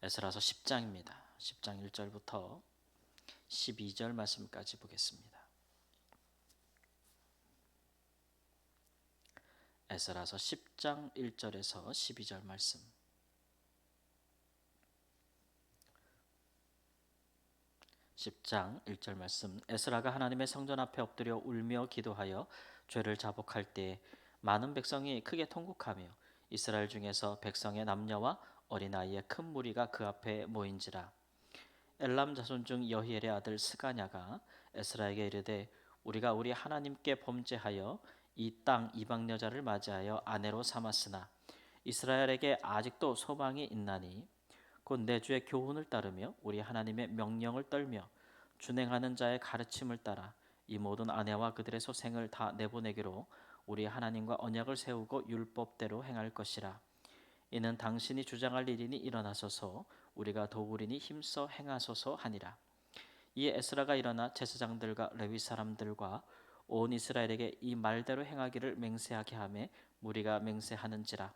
에스라서 10장입니다. 10장 1절부터 12절 말씀까지 보겠습니다. 에스라서 10장 1절에서 12절 말씀. 10장 1절 말씀. 에스라가 하나님의 성전 앞에 엎드려 울며 기도하여 죄를 자복할 때 많은 백성이 크게 통곡하며 이스라엘 중에서 백성의 남녀와 어린아이의 큰 무리가 그 앞에 모인지라. 엘람 자손 중 여히엘의 아들 스가냐가 에스라에게 이르되 우리가 우리 하나님께 범죄하여 이 땅 이방 여자를 맞이하여 아내로 삼았으나 이스라엘에게 아직도 소망이 있나니 곧 내 주의 교훈을 따르며 우리 하나님의 명령을 떨며 준행하는 자의 가르침을 따라 이 모든 아내와 그들의 소생을 다 내보내기로 우리 하나님과 언약을 세우고 율법대로 행할 것이라. 이는 당신이 주장할 일이니 일어나소서, 우리가 도우리니 힘써 행하소서 하니라. 이에 에스라가 일어나 제사장들과 레위 사람들과 온 이스라엘에게 이 말대로 행하기를 맹세하게 하며 무리가 맹세하는지라.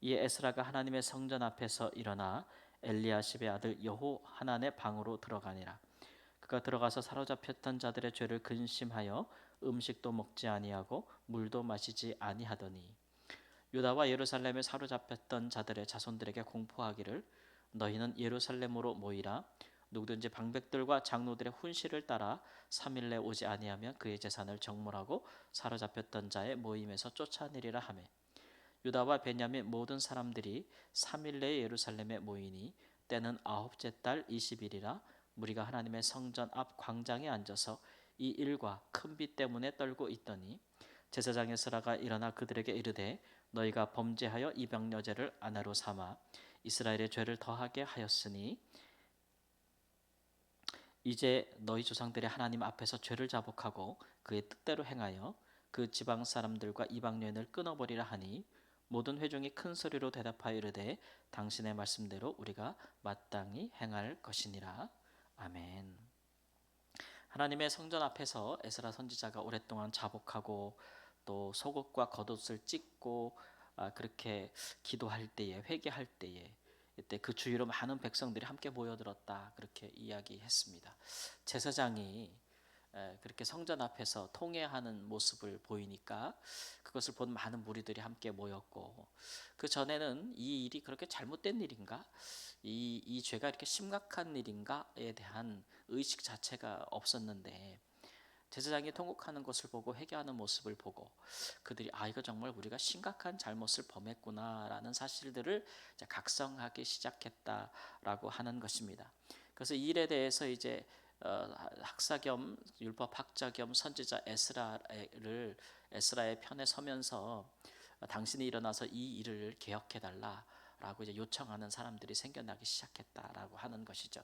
이에 에스라가 하나님의 성전 앞에서 일어나 엘리야십의 아들 여호하난의 방으로 들어가니라. 그가 들어가서 사로잡혔던 자들의 죄를 근심하여 음식도 먹지 아니하고 물도 마시지 아니하더니 유다와 예루살렘에 사로잡혔던 자들의 자손들에게 공포하기를 너희는 예루살렘으로 모이라. 누구든지 방백들과 장로들의 훈시를 따라 3일 내 오지 아니하면 그의 재산을 정몰하고 사로잡혔던 자의 모임에서 쫓아내리라 하며 유다와 베냐민 모든 사람들이 3일 내에 예루살렘에 모이니 때는 아홉째 달 20일이라. 무리가 하나님의 성전 앞 광장에 앉아서 이 일과 큰 비 때문에 떨고 있더니 제사장 에스라가 일어나 그들에게 이르되 너희가 범죄하여 이방 여자를 아내로 삼아 이스라엘의 죄를 더하게 하였으니 이제 너희 조상들이 하나님 앞에서 죄를 자복하고 그의 뜻대로 행하여 그 지방 사람들과 이방 여인을 끊어버리라 하니 모든 회중이 큰 소리로 대답하여 이르되 당신의 말씀대로 우리가 마땅히 행할 것이니라. 아멘. 하나님의 성전 앞에서 에스라 선지자가 오랫동안 자복하고 또 속옷과 겉옷을 찢고 그렇게 기도할 때에 회개할 때에 이때 그 주위로 많은 백성들이 함께 모여들었다 그렇게 이야기했습니다. 제사장이 그렇게 성전 앞에서 통회하는 모습을 보이니까 그것을 본 많은 무리들이 함께 모였고 그 전에는 이 일이 그렇게 잘못된 일인가? 이 죄가 이렇게 심각한 일인가에 대한 의식 자체가 없었는데 제사장이 통곡하는 것을 보고 회개하는 모습을 보고 그들이 이거 정말 우리가 심각한 잘못을 범했구나라는 사실들을 이제 각성하기 시작했다라고 하는 것입니다. 그래서 이 일에 대해서 이제 학사 겸 율법 학자 겸 선지자 에스라의 편에 서면서 당신이 일어나서 이 일을 개혁해 달라라고 이제 요청하는 사람들이 생겨나기 시작했다라고 하는 것이죠.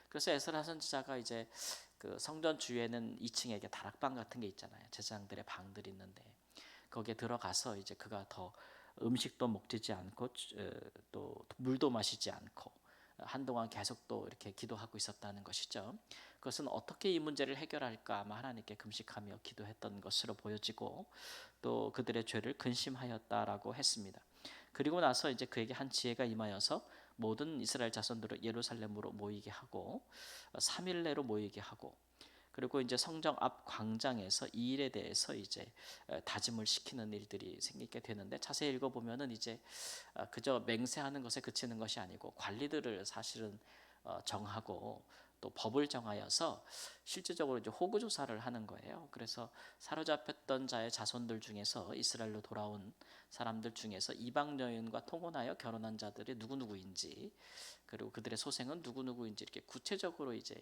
그래서 에스라 선지자가 이제 그 성전 주위에는 2층에 이렇게 다락방 같은 게 있잖아요. 제사장들의 방들이 있는데 거기에 들어가서 이제 그가 더 음식도 먹지 않고 또 물도 마시지 않고 한동안 계속 또 이렇게 기도하고 있었다는 것이죠. 그것은 어떻게 이 문제를 해결할까 아마 하나님께 금식하며 기도했던 것으로 보여지고 또 그들의 죄를 근심하였다라고 했습니다. 그리고 나서 이제 그에게 한 지혜가 임하여서 모든 이스라엘 자손들을 예루살렘으로 모이게 하고 3일 내로 모이게 하고 그리고 이제 성정 앞 광장에서 이 일에 대해서 이제 다짐을 시키는 일들이 생기게 되는데 자세히 읽어보면은 이제 그저 맹세하는 것에 그치는 것이 아니고 관리들을 사실은 정하고 또 법을 정하여서 실질적으로 이제 호구 조사를 하는 거예요. 그래서 사로잡혔던 자의 자손들 중에서 이스라엘로 돌아온 사람들 중에서 이방 여인과 통혼하여 결혼한 자들이 누구누구인지 그리고 그들의 소생은 누구누구인지 이렇게 구체적으로 이제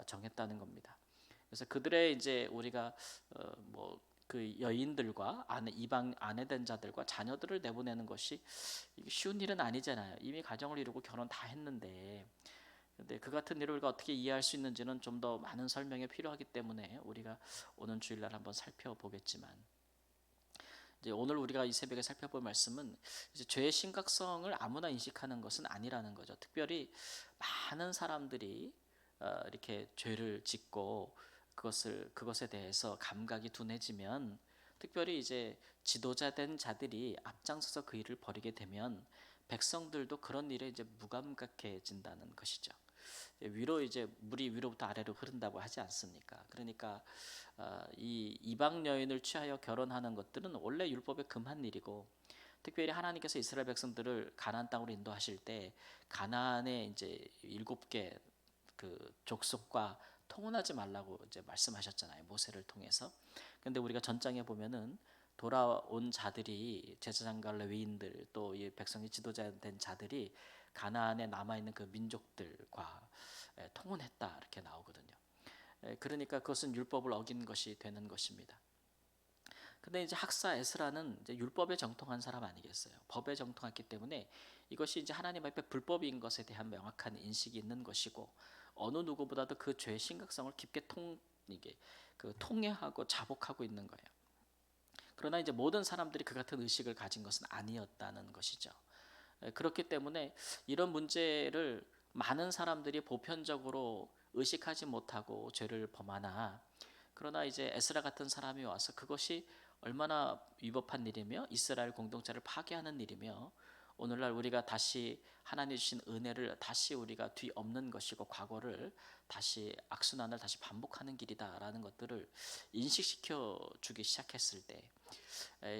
정했다는 겁니다. 그래서 그들의 이제 우리가 뭐 그 여인들과 이방 아내된 자들과 자녀들을 내보내는 것이 쉬운 일은 아니잖아요. 이미 가정을 이루고 결혼 다 했는데 근데 그 같은 일을 우리가 어떻게 이해할 수 있는지는 좀 더 많은 설명이 필요하기 때문에 우리가 오는 주일날 한번 살펴보겠지만 이제 오늘 우리가 이 새벽에 살펴볼 말씀은 이제 죄의 심각성을 아무나 인식하는 것은 아니라는 거죠. 특별히 많은 사람들이 이렇게 죄를 짓고 그것에 대해서 감각이 둔해지면 특별히 이제 지도자된 자들이 앞장서서 그 일을 벌이게 되면 백성들도 그런 일에 이제 무감각해진다는 것이죠. 위로 이제 물이 위로부터 아래로 흐른다고 하지 않습니까? 그러니까 이 이방 여인을 취하여 결혼하는 것들은 원래 율법에 금한 일이고, 특별히 하나님께서 이스라엘 백성들을 가나안 땅으로 인도하실 때 가나안의 이제 7개 그 족속과 통혼하지 말라고 이제 말씀하셨잖아요, 모세를 통해서. 근데 우리가 전장에 보면은 돌아온 자들이 제사장과 레위인들 또 이 백성의 지도자 된 자들이 가나안에 남아 있는 그 민족들과 통혼했다 이렇게 나오거든요. 그러니까 그것은 율법을 어긴 것이 되는 것입니다. 근데 이제 학사 에스라는 이제 율법에 정통한 사람 아니겠어요? 법에 정통했기 때문에 이것이 이제 하나님 앞에 불법인 것에 대한 명확한 인식이 있는 것이고, 어느 누구보다도 그 죄의 심각성을 깊게 이게 통회하고 자복하고 있는 거예요. 그러나 이제 모든 사람들이 그 같은 의식을 가진 것은 아니었다는 것이죠. 그렇기 때문에 이런 문제를 많은 사람들이 보편적으로 의식하지 못하고 죄를 범하나, 그러나 이제 에스라 같은 사람이 와서 그것이 얼마나 위법한 일이며 이스라엘 공동체를 파괴하는 일이며, 오늘날 우리가 다시 하나님 주신 은혜를 다시 우리가 뒤엎는 것이고 과거를 다시 악순환을 다시 반복하는 길이다라는 것들을 인식시켜 주기 시작했을 때,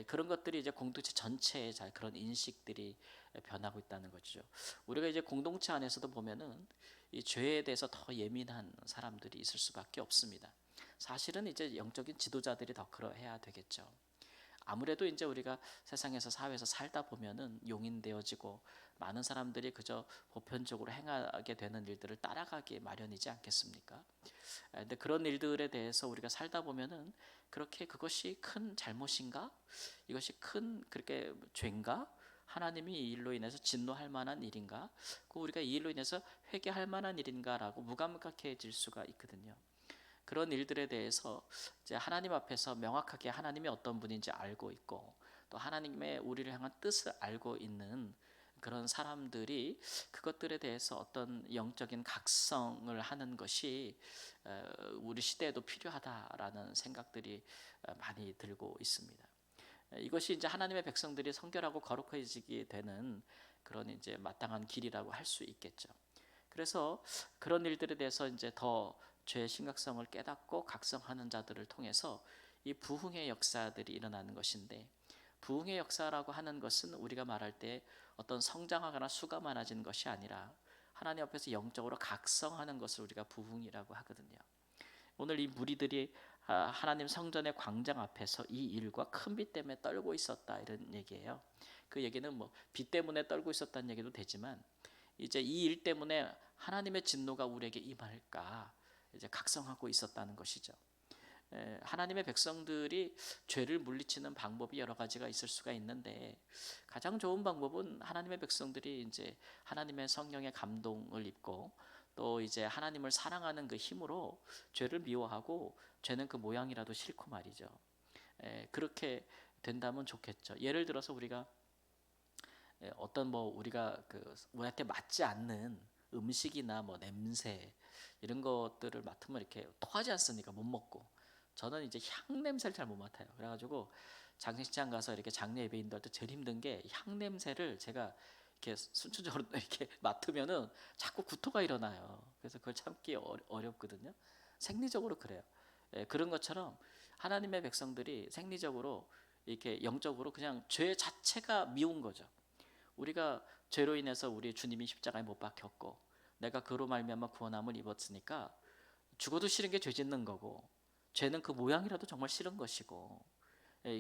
그런 것들이 이제 공동체 전체에 잘 그런 인식들이 변하고 있다는 거죠. 우리가 이제 공동체 안에서도 보면은 이 죄에 대해서 더 예민한 사람들이 있을 수밖에 없습니다. 사실은 이제 영적인 지도자들이 더 그러해야 되겠죠. 아무래도 이제 우리가 세상에서 사회에서 살다 보면은 용인되어지고 많은 사람들이 그저 보편적으로 행하게 되는 일들을 따라가기 마련이지 않겠습니까? 근데 그런 일들에 대해서 우리가 살다 보면은 그렇게 그것이 큰 잘못인가? 이것이 큰 그렇게 죄인가? 하나님이 이 일로 인해서 진노할 만한 일인가? 그 우리가 이 일로 인해서 회개할 만한 일인가라고 무감각해질 수가 있거든요. 그런 일들에 대해서 이제 하나님 앞에서 명확하게 하나님이 어떤 분인지 알고 있고, 또 하나님의 우리를 향한 뜻을 알고 있는 그런 사람들이 그것들에 대해서 어떤 영적인 각성을 하는 것이 우리 시대에도 필요하다라는 생각들이 많이 들고 있습니다. 이것이 이제 하나님의 백성들이 성결하고 거룩해지게 되는 그런 이제 마땅한 길이라고 할 수 있겠죠. 그래서 그런 일들에 대해서 이제 더 죄의 심각성을 깨닫고 각성하는 자들을 통해서 이 부흥의 역사들이 일어나는 것인데, 부흥의 역사라고 하는 것은 우리가 말할 때 어떤 성장하거나 수가 많아지는 것이 아니라 하나님 앞에서 영적으로 각성하는 것을 우리가 부흥이라고 하거든요. 오늘 이 무리들이 하나님 성전의 광장 앞에서 이 일과 큰 비 때문에 떨고 있었다 이런 얘기예요. 그 얘기는 뭐 비 때문에 떨고 있었다는 얘기도 되지만, 이제 이 일 때문에 하나님의 진노가 우리에게 임할까 이제 각성하고 있었다는 것이죠. 하나님의 백성들이 죄를 물리치는 방법이 여러 가지가 있을 수가 있는데, 가장 좋은 방법은 하나님의 백성들이 이제 하나님의 성령의 감동을 입고 또 이제 하나님을 사랑하는 그 힘으로 죄를 미워하고 죄는 그 모양이라도 싫고 말이죠. 그렇게 된다면 좋겠죠. 예를 들어서 우리가 어떤 뭐 우리가 그 우리한테 맞지 않는 음식이나 뭐 냄새 이런 것들을 맡으면 이렇게 토하지 않습니까? 못 먹고. 저는 이제 향 냄새를 잘 못 맡아요. 그래가지고 장례식장 가서 이렇게 장례 예배인도 할 때 제일 힘든 게 향 냄새를 제가 이렇게 순간적으로 이렇게 맡으면은 자꾸 구토가 일어나요. 그래서 그걸 참기 어렵거든요. 생리적으로 그래요. 그런 것처럼 하나님의 백성들이 생리적으로 이렇게 영적으로 그냥 죄 자체가 미운 거죠. 우리가 죄로 인해서 우리 주님이 십자가에 못 박혔고 내가 그로 말미암아 구원함을 입었으니까 죽어도 싫은 게 죄 짓는 거고, 죄는 그 모양이라도 정말 싫은 것이고,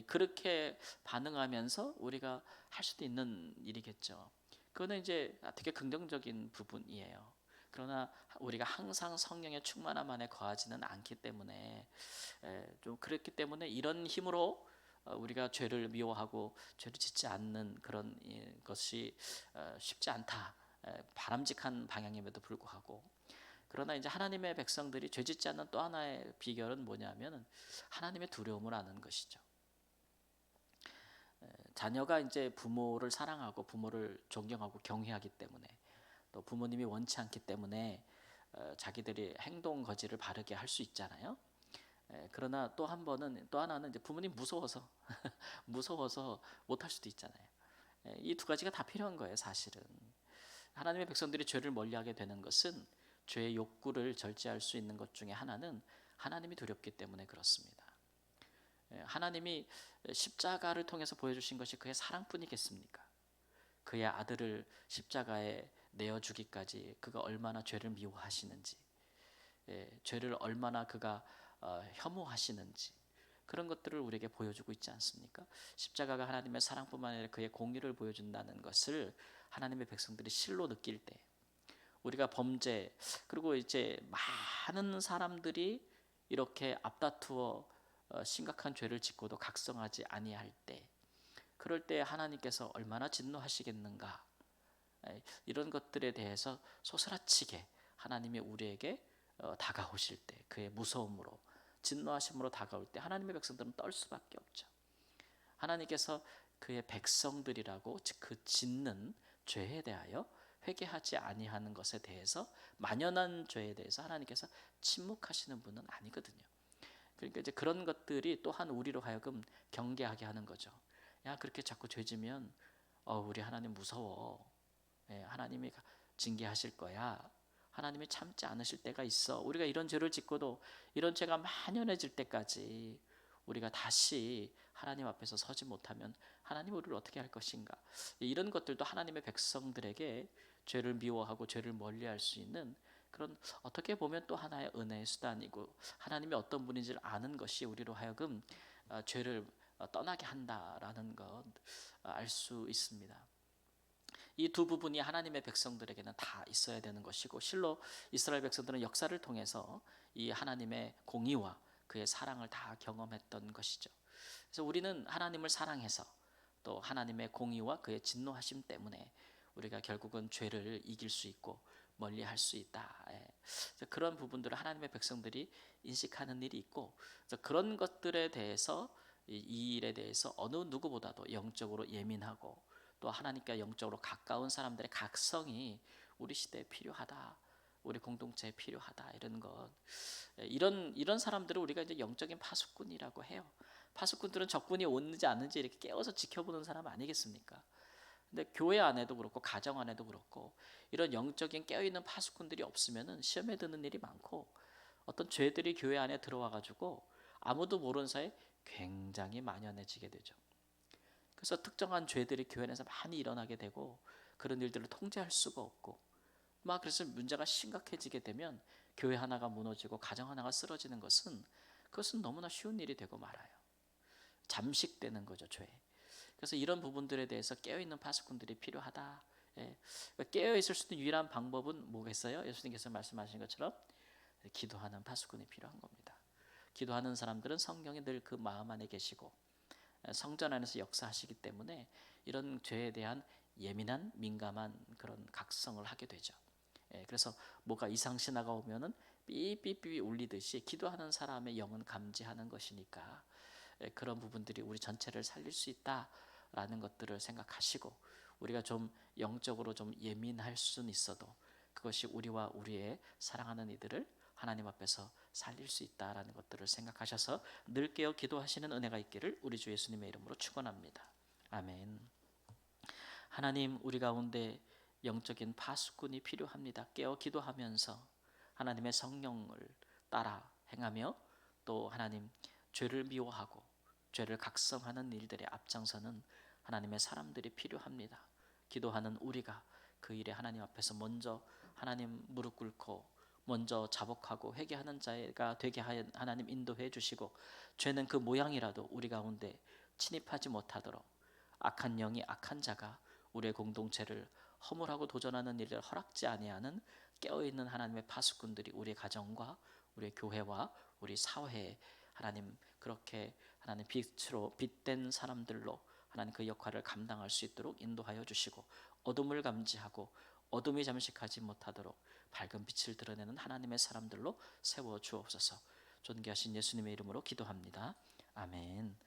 그렇게 반응하면서 우리가 할 수도 있는 일이겠죠. 그거는 이제 되게 긍정적인 부분이에요. 그러나 우리가 항상 성령의 충만함 안에 거하지는 않기 때문에 좀 그렇기 때문에 이런 힘으로 우리가 죄를 미워하고 죄를 짓지 않는 그런 것이 쉽지 않다. 바람직한 방향임에도 불구하고, 그러나 이제 하나님의 백성들이 죄 짓지 않는 또 하나의 비결은 뭐냐면 하나님의 두려움을 아는 것이죠. 자녀가 이제 부모를 사랑하고 부모를 존경하고 경외하기 때문에, 또 부모님이 원치 않기 때문에 자기들이 행동 거지를 바르게 할 수 있잖아요. 그러나 또 하나는 이제 부모님 무서워서 무서워서 못 할 수도 있잖아요. 이 두 가지가 다 필요한 거예요, 사실은. 하나님의 백성들이 죄를 멀리하게 되는 것은 죄의 욕구를 절제할 수 있는 것 중에 하나는 하나님이 두렵기 때문에 그렇습니다. 하나님이 십자가를 통해서 보여주신 것이 그의 사랑뿐이겠습니까? 그의 아들을 십자가에 내어주기까지 그가 얼마나 죄를 미워하시는지, 죄를 얼마나 그가 혐오하시는지, 그런 것들을 우리에게 보여주고 있지 않습니까? 십자가가 하나님의 사랑뿐만 아니라 그의 공의를 보여준다는 것을 하나님의 백성들이 실로 느낄 때, 우리가 범죄, 그리고 이제 많은 사람들이 이렇게 앞다투어 심각한 죄를 짓고도 각성하지 아니할 때, 그럴 때 하나님께서 얼마나 진노하시겠는가, 이런 것들에 대해서 소스라치게 하나님이 우리에게 다가오실 때, 그의 무서움으로, 진노하심으로 다가올 때 하나님의 백성들은 떨 수밖에 없죠. 하나님께서 그의 백성들이라고, 즉 그 짓는 죄에 대하여 회개하지 아니하는 것에 대해서, 만연한 죄에 대해서 하나님께서 침묵하시는 분은 아니거든요. 그러니까 이제 그런 것들이 또한 우리로 하여금 경계하게 하는 거죠. 야, 그렇게 자꾸 죄지면 우리 하나님 무서워. 하나님이 징계하실 거야. 하나님이 참지 않으실 때가 있어. 우리가 이런 죄를 짓고도 이런 죄가 만연해질 때까지 우리가 다시 하나님 앞에서 서지 못하면 하나님 우리를 어떻게 할 것인가. 이런 것들도 하나님의 백성들에게 죄를 미워하고 죄를 멀리할 수 있는 그런, 어떻게 보면 또 하나의 은혜의 수단이고, 하나님이 어떤 분인지를 아는 것이 우리로 하여금 죄를 떠나게 한다라는 것 알 수 있습니다. 이 두 부분이 하나님의 백성들에게는 다 있어야 되는 것이고, 실로 이스라엘 백성들은 역사를 통해서 이 하나님의 공의와 그의 사랑을 다 경험했던 것이죠. 그래서 우리는 하나님을 사랑해서 또 하나님의 공의와 그의 진노하심 때문에 우리가 결국은 죄를 이길 수 있고 멀리할 수 있다. 그래서 그런 부분들을 하나님의 백성들이 인식하는 일이 있고, 그래서 그런 것들에 대해서, 이 일에 대해서 어느 누구보다도 영적으로 예민하고 또 하나님과 영적으로 가까운 사람들의 각성이 우리 시대에 필요하다. 우리 공동체에 필요하다. 이런 것, 이런 사람들을 우리가 이제 영적인 파수꾼이라고 해요. 파수꾼들은 적군이 오는지 않는지 이렇게 깨워서 지켜보는 사람 아니겠습니까? 근데 교회 안에도 그렇고 가정 안에도 그렇고 이런 영적인 깨어있는 파수꾼들이 없으면은 시험에 드는 일이 많고, 어떤 죄들이 교회 안에 들어와 가지고 아무도 모르는 사이에 굉장히 만연해지게 되죠. 그래서 특정한 죄들이 교회 안에서 많이 일어나게 되고, 그런 일들을 통제할 수가 없고, 그래서 문제가 심각해지게 되면 교회 하나가 무너지고 가정 하나가 쓰러지는 것은, 그것은 너무나 쉬운 일이 되고 말아요. 잠식되는 거죠, 죄. 그래서 이런 부분들에 대해서 깨어있는 파수꾼들이 필요하다. 깨어있을 수 있는 유일한 방법은 뭐겠어요? 예수님께서 말씀하신 것처럼 기도하는 파수꾼이 필요한 겁니다. 기도하는 사람들은 성령이 늘 그 마음 안에 계시고 성전 안에서 역사하시기 때문에 이런 죄에 대한 예민한 민감한 그런 각성을 하게 되죠. 그래서 뭐가 이상신화가 오면은 삐삐삐 울리듯이 기도하는 사람의 영은 감지하는 것이니까, 그런 부분들이 우리 전체를 살릴 수 있다라는 것들을 생각하시고, 우리가 좀 영적으로 좀 예민할 수는 있어도 그것이 우리와 우리의 사랑하는 이들을 하나님 앞에서 살릴 수 있다라는 것들을 생각하셔서 늘 깨어 기도하시는 은혜가 있기를 우리 주 예수님의 이름으로 축원합니다. 아멘. 하나님, 우리 가운데 영적인 파수꾼이 필요합니다. 깨어 기도하면서 하나님의 성령을 따라 행하며 또 하나님 죄를 미워하고 죄를 각성하는 일들에 앞장서는 하나님의 사람들이 필요합니다. 기도하는 우리가 그 일에 하나님 앞에서 먼저 하나님 무릎 꿇고 먼저 자복하고 회개하는 자가 되게 하나님 인도해 주시고, 죄는 그 모양이라도 우리 가운데 침입하지 못하도록 악한 영이, 악한 자가 우리의 공동체를 허물하고 도전하는 일을 허락지 아니하는 깨어있는 하나님의 파수꾼들이 우리의 가정과 우리의 교회와 우리 사회에 하나님 그렇게 하나님 빛으로 빛된 사람들로 하나님 그 역할을 감당할 수 있도록 인도하여 주시고, 어둠을 감지하고 어둠이 잠식하지 못하도록 밝은 빛을 드러내는 하나님의 사람들로 세워 주옵소서. 존귀하신 예수님의 이름으로 기도합니다. 아멘.